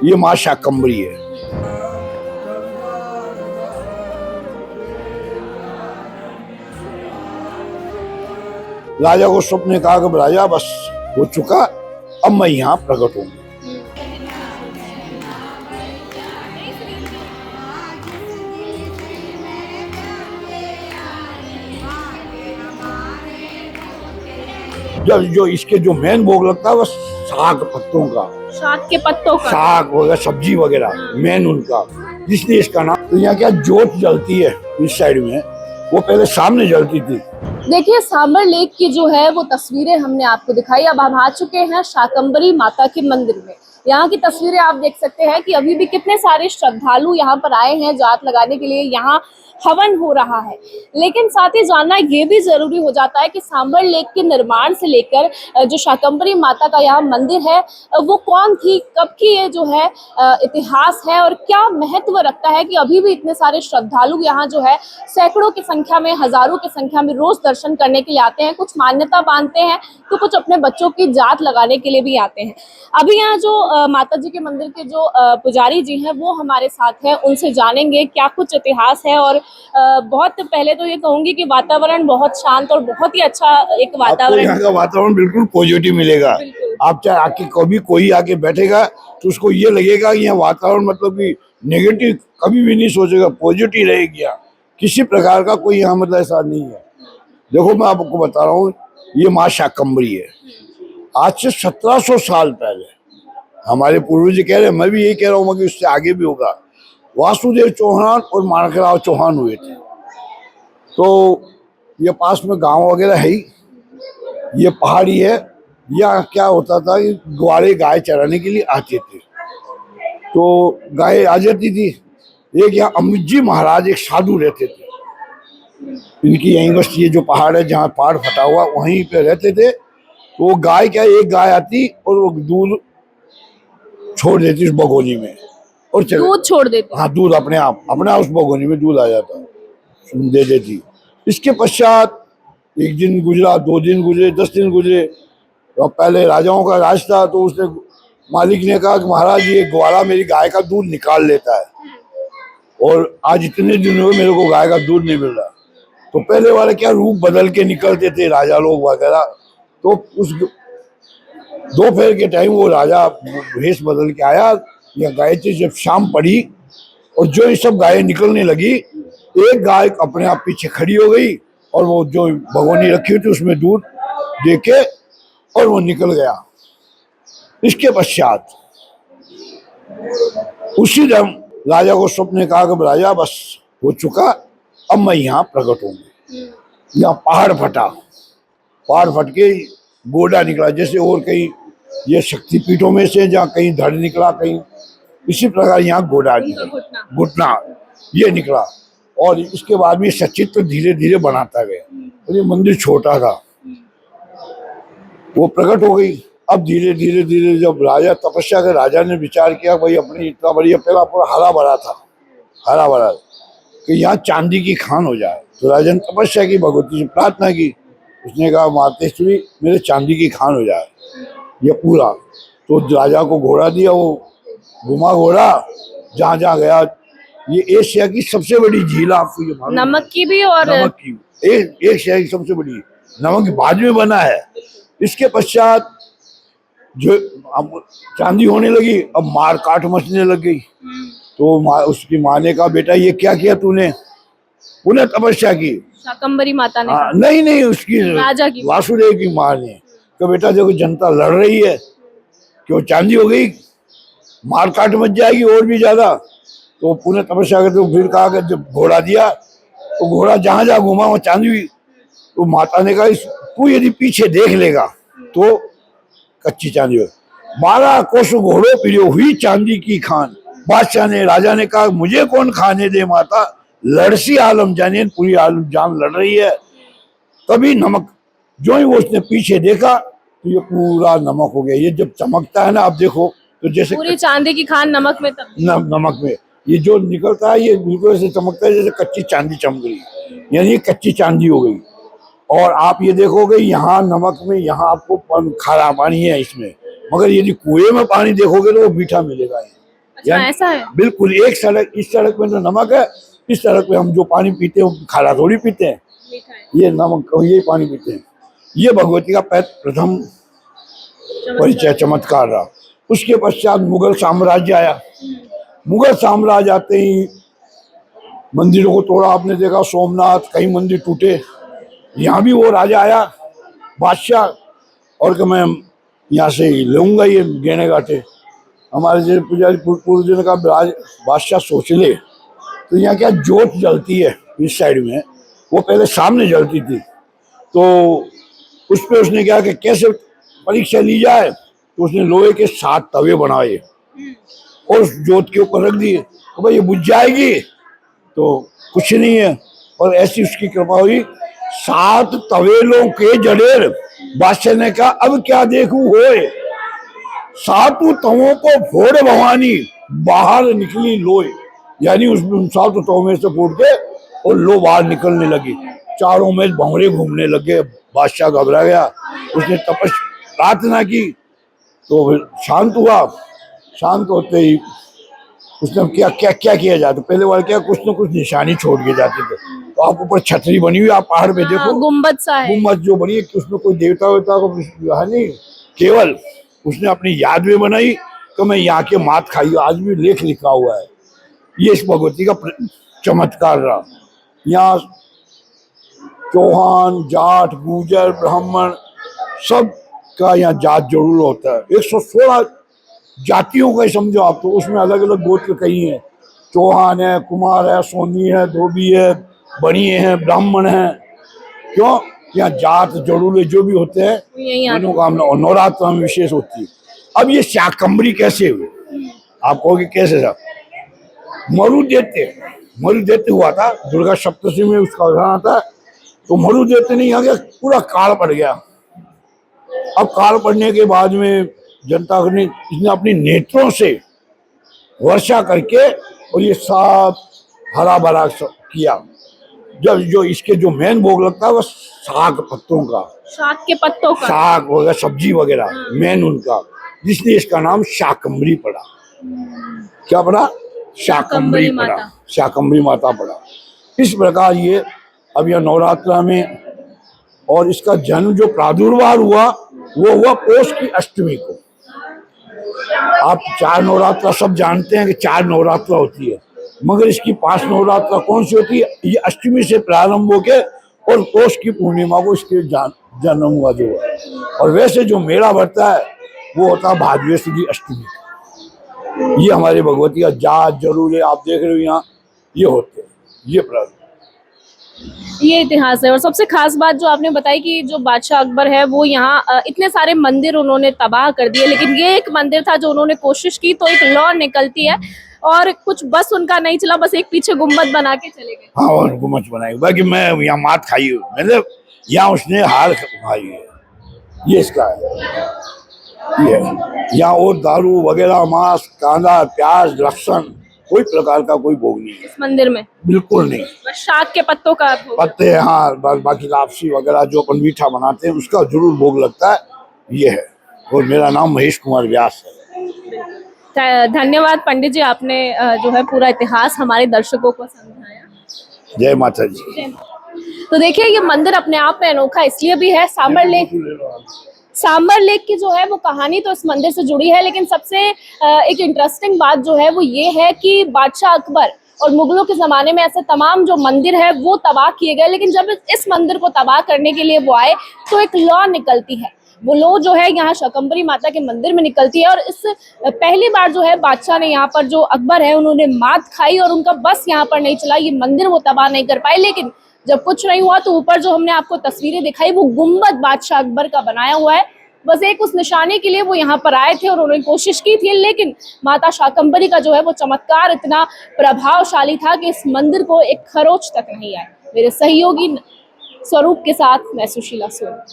ये माँ शाकंभरी है। राजा को स्वप्न ने कहा कि राजा बस हो चुका, अब मैं यहाँ प्रकट हूँ। जब जो इसके जो मेन भोग लगता है वो साग पत्तों का, साग के पत्तों का, साग वगैरह सब्जी वगैरह मेन उनका, इसलिए इसका नाम। तो यहाँ क्या जोत जलती है इस साइड में, वो पहले सामने जलती थी। देखिए सांबर लेक की जो है वो तस्वीरें हमने आपको दिखाई। अब हम आ चुके हैं शाकंभरी माता के मंदिर में। यहाँ की तस्वीरें आप देख सकते हैं कि अभी भी कितने सारे श्रद्धालु यहाँ पर आए हैं जात लगाने के लिए। यहाँ हवन हो रहा है, लेकिन साथ ही जानना ये भी जरूरी हो जाता है कि सांबर लेक के निर्माण से लेकर जो शाकंभरी माता का यहाँ मंदिर है वो कौन थी, कब की ये जो है इतिहास है और क्या महत्व रखता है कि अभी भी इतने सारे श्रद्धालु यहाँ जो है सैकड़ों की संख्या में, हजारों की संख्या में रोज दर्शन करने के लिए आते हैं। कुछ मान्यता बांधते हैं तो कुछ अपने बच्चों की जात लगाने के लिए भी आते हैं। अभी यहाँ जो माता जी के मंदिर के जो पुजारी जी हैं वो हमारे साथ हैं, उनसे जानेंगे क्या कुछ इतिहास है। और बहुत पहले तो ये कहूंगी कि वातावरण बहुत शांत और बहुत ही अच्छा एक वातावरण, यहाँ का वातावरण बिल्कुल पॉजिटिव मिलेगा। आप चाहे आके कभी कोई आके बैठेगा तो उसको ये लगेगा कि यहाँ वातावरण मतलब कि नेगेटिव कभी भी नहीं सोचेगा, पॉजिटिव रहेगी। यहाँ किसी प्रकार का कोई यहाँ मतलब ऐसा नहीं है। देखो मैं आपको बता रहा हूँ, ये माँ शाकंभरी है। आज से 1700 साल पहले हमारे पूर्वज कह रहे हैं, मैं भी यही कह रहा हूँ कि उससे आगे भी होगा, वासुदेव चौहान और माणकराव चौहान हुए थे। तो ये पास में गांव वगैरह है ही, ये पहाड़ी है। यहाँ क्या होता था कि ग्वाले गाय चराने के लिए आते थे, तो गाय आ जाती थी। एक यहाँ अमित जी महाराज एक साधु रहते थे, इनकी यहीं बस ये जो पहाड़ है जहाँ पहाड़ फटा हुआ वहीं पे रहते थे। तो वो गाय क्या, एक गाय आती और वो दूध छोड़ देती उस बगोनी में और दूध छोड़ देते। हाँ, दूध अपने आप उस बगोनी में दूध आ जाता, दे देती। इसके पश्चात एक दिन गुजरा, 2 दिन गुजरे, 10 दिन गुजरे। तो पहले राजाओं का राज था, तो उसने मालिक ने कहा कि महाराज ये ग्वाला मेरी गाय का दूध निकाल लेता है और आज इतने दिन हुए मेरे को गाय का दूध नहीं मिल रहा। तो पहले वाले क्या रूप बदल के निकलते थे राजा लोग वगैरह। तो उस दोपहर के टाइम वो राजा भेष बदल के आया, या गाय थी। जब शाम पड़ी और जो ये सब गायें निकलने लगी, एक गाय अपने आप पीछे खड़ी हो गई और वो जो भगोनी रखी हुई थी उसमें दूध देके और वो निकल गया। इसके पश्चात उसी टाइम राजा को स्वप्न ने कहा कि राजा बस हो चुका, अब मैं यहाँ प्रकट हूँ। यहाँ पहाड़ फट के गोडा निकला, जैसे और कहीं ये शक्तिपीठों में से जहाँ कहीं धड़ निकला, कहीं इसी प्रकार यहाँ गोडा निकला, घुटना ये निकला। और इसके बाद भी सचित्र धीरे धीरे बनाता गया और ये मंदिर छोटा था, वो प्रकट हो गई। अब धीरे धीरे धीरे जब राजा तपस्या के राजा ने विचार किया, भाई अपनी इतना बड़ी, पहला पूरा हरा भरा था, हरा भरा, कि यहाँ चांदी की खान हो जाए। तो राजा ने तपस्या की, भगवती से प्रार्थना की। उसने कहा मातेश्वरी मेरे चांदी की खान हो जाए ये पूरा। तो राजा को घोड़ा दिया, वो घुमा घोड़ा, जहाँ जहाँ गया। ये एशिया की सबसे बड़ी झील, आपको ये मालूम? नमक की भी और नमक की एशिया की सबसे बड़ी, नमक बाद में बना है। इसके पश्चात जो अब चांदी होने लगी, अब मार काट मचने लग गई। तो उसकी माँ ने कहा बेटा ये क्या किया तूने? उन्हें तपस्या की, शाकंभरी माता ने कहा। नहीं उसकी राजा की, वासुदेव की माँ ने कहा बेटा देखो जनता लड़ रही है, क्यों चांदी हो गई, मार काट मच जाएगी और भी ज्यादा। तो पुनः तपस्या करते तो फिर कहा कि जब घोड़ा दिया तो घोड़ा जहां जहां घुमा वहां चांदी हुई। तो माता ने कहा तू यदि पीछे देख लेगा तो कच्ची चांदी हो। 12 कोस घोड़ों पिरो हुई चांदी की खान। बादशाह ने, राजा ने कहा मुझे कौन खाने दे माता, लड़सी आलम जाने, पूरी आलम जान लड़ रही है। तभी नमक, जो ही वो उसने पीछे देखा तो ये पूरा नमक हो गया। ये जब चमकता है ना, आप देखो तो जैसे पूरी चांदी की खान नमक में नमक में ये जो निकलता है ये बिल्कुल ऐसे चमकता है जैसे कच्ची चांदी चमक रही, यानी कच्ची चांदी हो गई। और आप ये देखोगे यहाँ नमक में, यहाँ आपको खारा पानी है इसमें, मगर यदि कुएं में पानी देखोगे तो वो मीठा मिलेगा। यानी ऐसा है। बिल्कुल एक सड़क, इस सड़क में तो नमक है, इस सड़क पे हम जो पानी पीते हैं वो खारा थोड़ी पीते हैं, मीठा है। ये नमक ये पानी पीते हैं। ये भगवती का प्रथम परिचय चमत्कार रहा। उसके पश्चात मुगल साम्राज्य आया। मुगल साम्राज्य आते ही मंदिरों को तोड़ा, आपने देखा सोमनाथ, कई मंदिर टूटे। यहाँ भी वो राजा आया बादशाह, और कि मैं यहाँ से लूंगा ये गेने गाटे। हमारे जो पुजारी पूर्व का बादशाह सोच ले, तो यहाँ क्या जोत जलती है इस साइड में, वो पहले सामने जलती थी, तो उस पर उसने क्या कि कैसे परीक्षा ली जाए, तो उसने लोहे के 7 तवे बनाए और उस जोत के ऊपर रख दिए, तो भाई ये बुझ जाएगी, तो कुछ नहीं है। और ऐसी उसकी कृपा हुई, 7 तवेलों के जड़ेर। बादशाह ने कहा अब क्या देखूं होए, 7 तवों को फोड़ भवानी, बाहर निकली लोए। यानी उसमें उन 7 तवों में से फूट के और लो बाहर निकलने लगी। चारों में भंवरे घूमने लगे। बादशाह घबरा गया, उसने प्रार्थना की, तो फिर शांत हुआ। शांत होते ही उसने क्या क्या क्या किया जाता, पहले वाले क्या कुछ न कुछ निशानी छोड़ के जाते थे। तो आप ऊपर छतरी बनी हुई, आप पहाड़ पे देखो, गुम्बद सा है। गुम्बद जो बनी है, उसमें कोई देवता वेवता को है नहीं, केवल उसने अपनी याद में बनाई। तो मैं यहाँ के मात खाई, आज भी लेख लिखा हुआ है। ये इस भगवती का चमत्कार रहा। यहाँ चौहान, जाट, गुर्जर, ब्राह्मण सब का यहाँ जात जरूर होता है। 116 जातियों का ही समझो आप, तो उसमें अलग अलग गोत्र कई हैं। चौहान है, कुमार है, सोनी है, धोबी है, बनिए हैं, ब्राह्मण हैं। क्यों? यहाँ जात जरूर जो भी होते हैं मनोकामना और नवरात्र में विशेष होती है। अब ये शाकंभरी कैसे हुए, आप कहोगे कैसे साहब? मरु देते हुआ था, दुर्गा सप्तशी में उसका उदाहरण था। तो मरु देते नहीं आ गया, पूरा काल पड़ गया। अब काल पड़ने के बाद में जनता ने इसने अपनी नेत्रों से वर्षा करके और ये सब हरा भरा किया। जब जो इसके जो मेन भोग लगता है वो साग पत्तों का, शाक के पत्तों का, साग वगैरह सब्जी वगैरह मेन उनका, जिसलिए इसका नाम शाकंभरी पड़ा। क्या पड़ा? शाकंभरी पड़ा, शाकंभरी माता पड़ा। इस प्रकार ये अब यह नवरात्रा में, और इसका जन्म जो प्रादुर्भाव हुआ वो हुआ पौष की अष्टमी को। आप 4 नवरात्रा सब जानते हैं कि 4 नवरात्रा होती है, मगर इसकी 5 नवरात्रा कौन सी होती है? ये अष्टमी से प्रारंभ होके और पौष की पूर्णिमा को इसके जन्म हुआ जो है। और वैसे जो मेला बढ़ता है वो होता है भादवी सुदी अष्टमी। ये हमारे भगवती का जात जरूर है, आप देख रहे हो यहाँ ये होते हैं, ये प्रारंभ, ये इतिहास है। और सबसे खास बात जो आपने बताई कि जो बादशाह अकबर है वो यहाँ इतने सारे मंदिर उन्होंने तबाह कर दिए, लेकिन ये एक मंदिर था जो उन्होंने कोशिश की तो एक लौ निकलती है, और कुछ बस उनका नहीं चला, बस एक पीछे गुम्बद बना के चले गए। हाँ, और गुम्बद बनाई। बाकी मैं यहाँ मात खाई हूँ, मतलब यहाँ उसने हार खाई है, ये इसका है। ये यहाँ और दारू वगैरह, मांस, कांदा, प्याज, लहसुन, कोई प्रकार का कोई भोग नहीं है इस मंदिर में, बिल्कुल नहीं। बस शाक के पत्तों का भोग। पत्ते, हाँ, बाकी लापसी वगैरह जो अपन मीठा बनाते हैं उसका जरूर भोग लगता है, ये है। और मेरा नाम महेश कुमार व्यास है। धन्यवाद पंडित जी, आपने जो है पूरा इतिहास हमारे दर्शकों को समझाया। जय माता जी। तो देखिए ये मंदिर अपने आप में अनोखा इसलिए भी है, सांबर लेक की जो है वो कहानी तो इस मंदिर से जुड़ी है, लेकिन सबसे एक इंटरेस्टिंग बात जो है वो ये है कि बादशाह अकबर और मुगलों के ज़माने में ऐसे तमाम जो मंदिर है वो तबाह किए गए, लेकिन जब इस मंदिर को तबाह करने के लिए वो आए तो एक लौ निकलती है। वो लौ जो है यहाँ शाकंभरी माता के मंदिर में निकलती है, और इस पहली बार जो है बादशाह ने यहाँ पर जो अकबर है उन्होंने मात खाई और उनका बस यहाँ पर नहीं चला, ये मंदिर वो तबाह नहीं कर पाए। लेकिन जब कुछ नहीं हुआ तो ऊपर जो हमने आपको तस्वीरें दिखाई वो गुम्बद बादशाह अकबर का बनाया हुआ है, बस एक उस निशाने के लिए वो यहाँ पर आए थे और उन्होंने कोशिश की थी। लेकिन माता शाकंभरी का जो है वो चमत्कार इतना प्रभावशाली था कि इस मंदिर को एक खरोच तक नहीं आए। मेरे सहयोगी स्वरूप के साथ मैं सुशीला सोनी।